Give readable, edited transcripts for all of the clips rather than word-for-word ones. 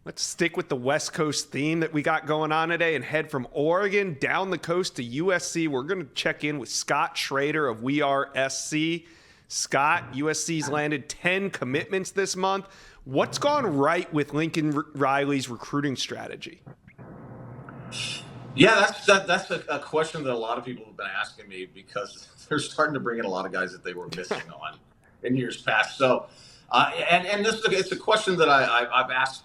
Let's stick with the West Coast theme that we got going on today and head from Oregon down the coast to USC. We're going to check in with Scott Schrader of We Are SC. Scott, USC's landed 10 commitments this month. What's gone right with Lincoln Riley's recruiting strategy? Yeah, that's a question that a lot of people have been asking me because they're starting to bring in a lot of guys that they were missing on in years past. So, and this it's a question that I've asked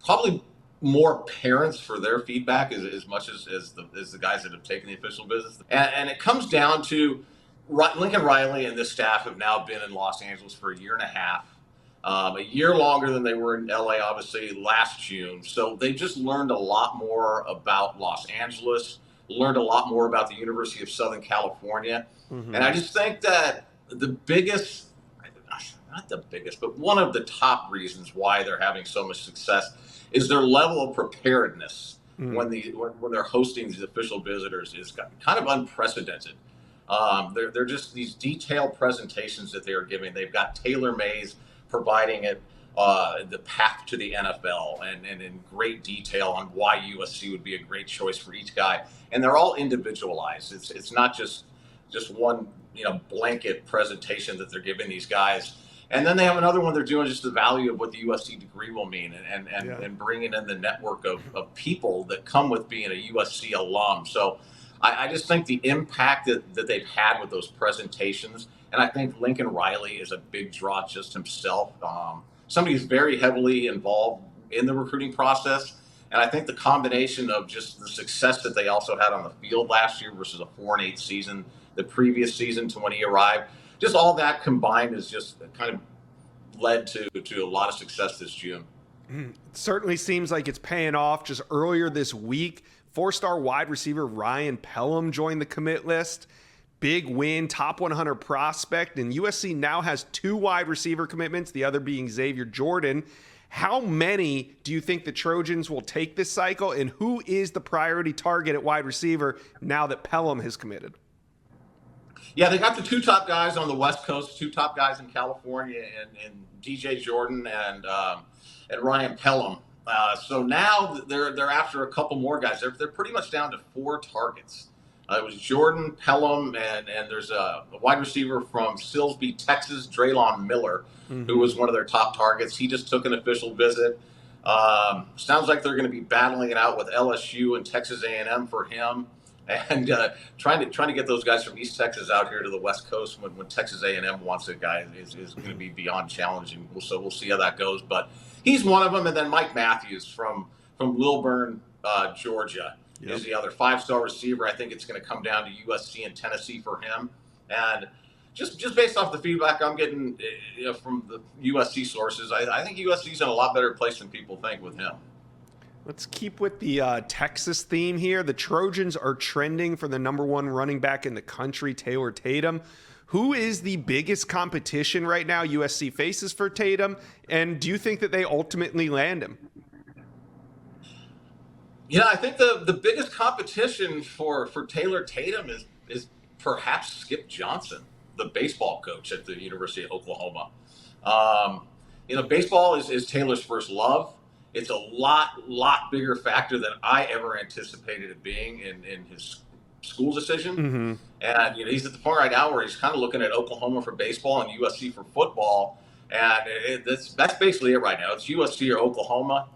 probably more parents for their feedback as much as the guys that have taken the official business. And it comes down to Lincoln Riley and this staff have now been in Los Angeles for a year and a half. A year longer than they were in LA, obviously, last June. So they just learned a lot more about Los Angeles, learned a lot more about the University of Southern California. Mm-hmm. And I just think that the biggest, not the biggest, but one of the top reasons why they're having so much success is their level of preparedness when they're hosting these official visitors is kind of unprecedented. They're just these detailed presentations that they are giving. They've got Taylor Mays providing it the path to the NFL and in great detail on why USC would be a great choice for each guy. And they're all individualized. It's not just one blanket presentation that they're giving these guys. And then they have another one they're doing just the value of what the USC degree will mean and bringing in the network of people that come with being a USC alum. So I just think the impact that they've had with those presentations, and I think Lincoln Riley is a big draw just himself. Somebody who's very heavily involved in the recruiting process. And I think the combination of just the success that they also had on the field last year versus a 4-8 season the previous season to when he arrived, just all that combined has just kind of led to a lot of success this June. It certainly seems like it's paying off. Just earlier this week, 4-star wide receiver Ryan Pelham joined the commit list. Big win, top 100 prospect, and USC now has 2 wide receiver commitments, the other being Xavier Jordan. How many do you think the Trojans will take this cycle, and who is the priority target at wide receiver now that Pelham has committed? Yeah, they got the 2 top guys on the West Coast, 2 top guys in California, and DJ Jordan and Ryan Pelham. So now they're after a couple more guys. They're pretty much down to 4 targets. It was Jordan, Pelham, and there's a wide receiver from Silsbee, Texas, Draylon Miller, who was one of their top targets. He just took an official visit. Sounds like they're going to be battling it out with LSU and Texas A&M for him, and trying to get those guys from East Texas out here to the West Coast when Texas A&M wants a guy is going to be beyond challenging. So we'll see how that goes. But he's one of them, and then Mike Matthews from Lilburn, Georgia. Yep. Is the other 5-star receiver. I think it's going to come down to USC and Tennessee for him. And just based off the feedback I'm getting from the USC sources, I think USC's in a lot better place than people think with him. Let's keep with the Texas theme here. The Trojans are trending for the #1 running back in the country, Taylor Tatum. Who is the biggest competition right now USC faces for Tatum? And do you think that they ultimately land him? Yeah, I think the biggest competition for Taylor Tatum is perhaps Skip Johnson, the baseball coach at the University of Oklahoma. Baseball is Taylor's first love. It's a lot bigger factor than I ever anticipated it being in his school decision. Mm-hmm. And he's at the point right now where he's kind of looking at Oklahoma for baseball and USC for football. And that's basically it right now. It's USC or Oklahoma.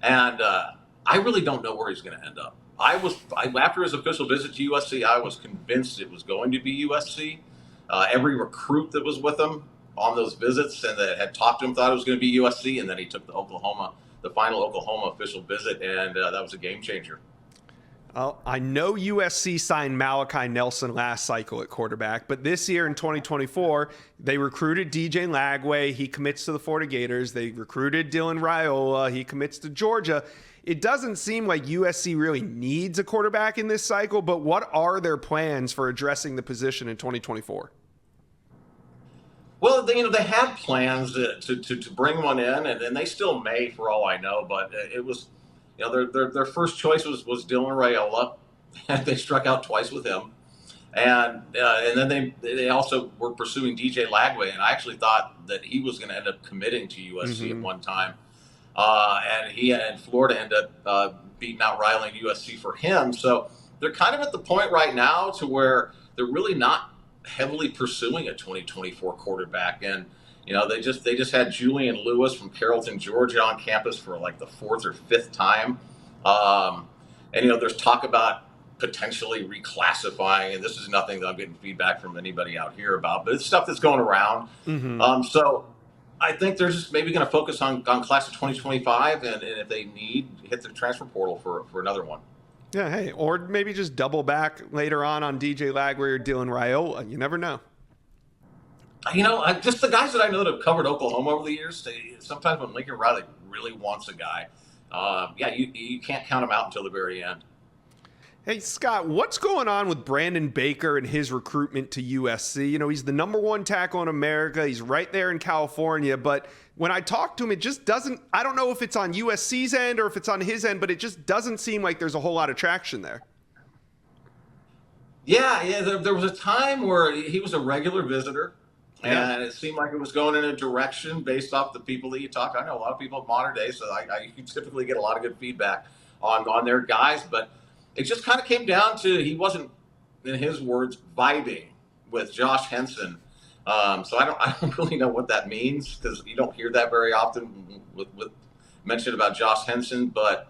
And I really don't know where he's going to end up. After his official visit to USC, I was convinced it was going to be USC. Every recruit that was with him on those visits and that had talked to him thought it was going to be USC, and then he took the final Oklahoma official visit, and that was a game changer. I know USC signed Malachi Nelson last cycle at quarterback, but this year in 2024, they recruited DJ Lagway. He commits to the Florida Gators. They recruited Dylan Raiola. He commits to Georgia. It doesn't seem like USC really needs a quarterback in this cycle, but what are their plans for addressing the position in 2024? Well, they had plans to bring one in, and they still may, for all I know. But it was, their first choice was Dylan Raiola, and they struck out twice with him, and then they also were pursuing DJ Lagway, and I actually thought that he was going to end up committing to USC at one time. and he and Florida ended up beating out Riley and USC for him. So they're kind of at the point right now to where they're really not heavily pursuing a 2024 quarterback. And they just had Julian Lewis from Carrollton, Georgia, on campus for like the fourth or fifth time. And there's talk about potentially reclassifying, and this is nothing that I'm getting feedback from anybody out here about, but it's stuff that's going around. So I think they're just maybe going to focus on class of 2025, and if they need, hit the transfer portal for another one. Yeah, hey, or maybe just double back later on DJ Lagway or Dylan Raiola. You never know. Just the guys that I know that have covered Oklahoma over the years, sometimes when Lincoln Riley really wants a guy, you can't count him out until the very end. Hey, Scott, what's going on with Brandon Baker and his recruitment to USC? He's the #1 tackle in America. He's right there in California. But when I talk to him, it just doesn't – I don't know if it's on USC's end or if it's on his end, but it just doesn't seem like there's a whole lot of traction there. Yeah. There was a time where he was a regular visitor, and it seemed like it was going in a direction based off the people that you talk to. I know a lot of people at Modern Day, so I typically get a lot of good feedback on their guys, but – it just kind of came down to he wasn't, in his words, vibing with Josh Henson. So I don't really know what that means, because you don't hear that very often with mention about Josh Henson. But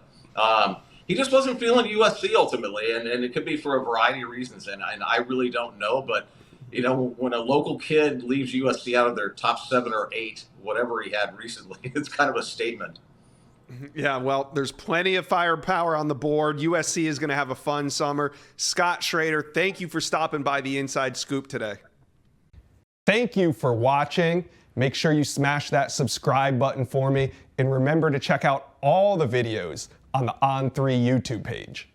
he just wasn't feeling USC ultimately, and it could be for a variety of reasons, and I really don't know. But when a local kid leaves USC out of their top 7 or 8, whatever he had recently, it's kind of a statement. Yeah, well, there's plenty of firepower on the board. USC is going to have a fun summer. Scott Schrader, thank you for stopping by the Inside Scoop today. Thank you for watching. Make sure you smash that subscribe button for me. And remember to check out all the videos on the On3 YouTube page.